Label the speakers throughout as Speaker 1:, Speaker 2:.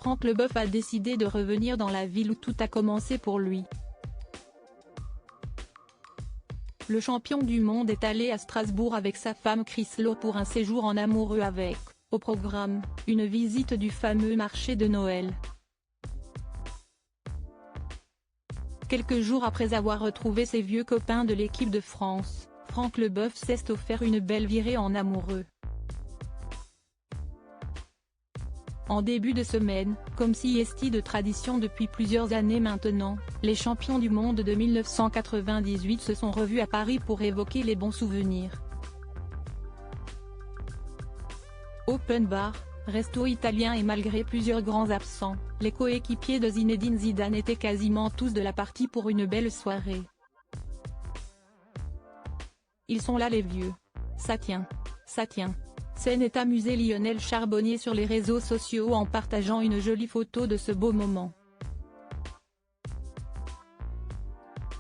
Speaker 1: Franck Leboeuf a décidé de revenir dans la ville où tout a commencé pour lui. Le champion du monde est allé à Strasbourg avec sa femme Chris Lohr pour un séjour en amoureux avec, au programme, une visite du fameux marché de Noël. Quelques jours après avoir retrouvé ses vieux copains de l'équipe de France, Franck Leboeuf s'est offert une belle virée en amoureux. En début de semaine, comme si est de tradition depuis plusieurs années maintenant, les champions du monde de 1998 se sont revus à Paris pour évoquer les bons souvenirs. Open bar, resto italien et malgré plusieurs grands absents, les coéquipiers de Zinedine Zidane étaient quasiment tous de la partie pour une belle soirée. Ils sont là les vieux. Ça tient. Ça tient. Scène est amusé Lionel Charbonnier sur les réseaux sociaux en partageant une jolie photo de ce beau moment.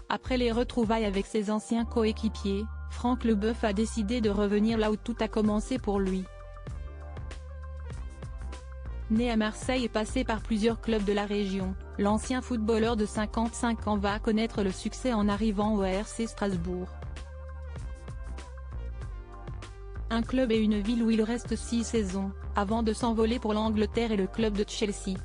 Speaker 1: Après les retrouvailles avec ses anciens coéquipiers, Franck Leboeuf a décidé de revenir là où tout a commencé pour lui. Né à Marseille et passé par plusieurs clubs de la région, l'ancien footballeur de 55 ans va connaître le succès en arrivant au RC Strasbourg. Un club et une ville où il reste 6 saisons, avant de s'envoler pour l'Angleterre et le club de Chelsea.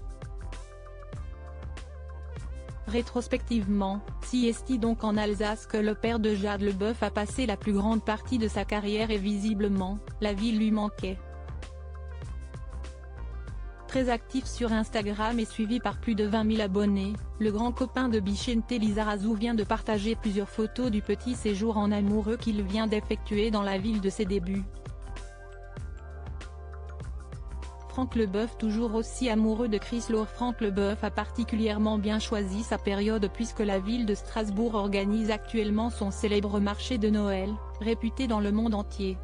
Speaker 1: Rétrospectivement, si est donc en Alsace que le père de Jade Leboeuf a passé la plus grande partie de sa carrière et visiblement, la ville lui manquait. Très actif sur Instagram et suivi par plus de 20 000 abonnés, le grand copain de Vicente Lizarazu vient de partager plusieurs photos du petit séjour en amoureux qu'il vient d'effectuer dans la ville de ses débuts. Franck Leboeuf toujours aussi amoureux de Chris Lohr. Franck Leboeuf a particulièrement bien choisi sa période puisque la ville de Strasbourg organise actuellement son célèbre marché de Noël, réputé dans le monde entier.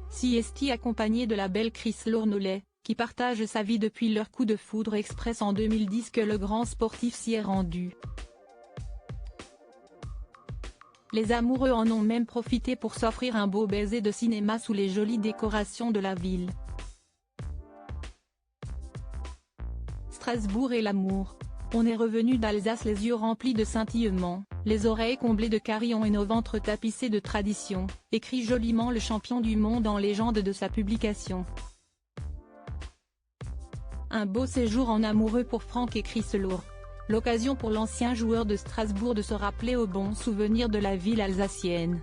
Speaker 1: Siesti accompagné de la belle Chris Lohr Nollet, qui partage sa vie depuis leur coup de foudre express en 2010 que le grand sportif s'y est rendu. Les amoureux en ont même profité pour s'offrir un beau baiser de cinéma sous les jolies décorations de la ville. Strasbourg et l'amour. On est revenu d'Alsace les yeux remplis de scintillements, les oreilles comblées de carillons et nos ventres tapissés de tradition, écrit joliment le champion du monde en légende de sa publication. Un beau séjour en amoureux pour Franck et Chris Lohr. L'occasion pour l'ancien joueur de Strasbourg de se rappeler aux bons souvenirs de la ville alsacienne.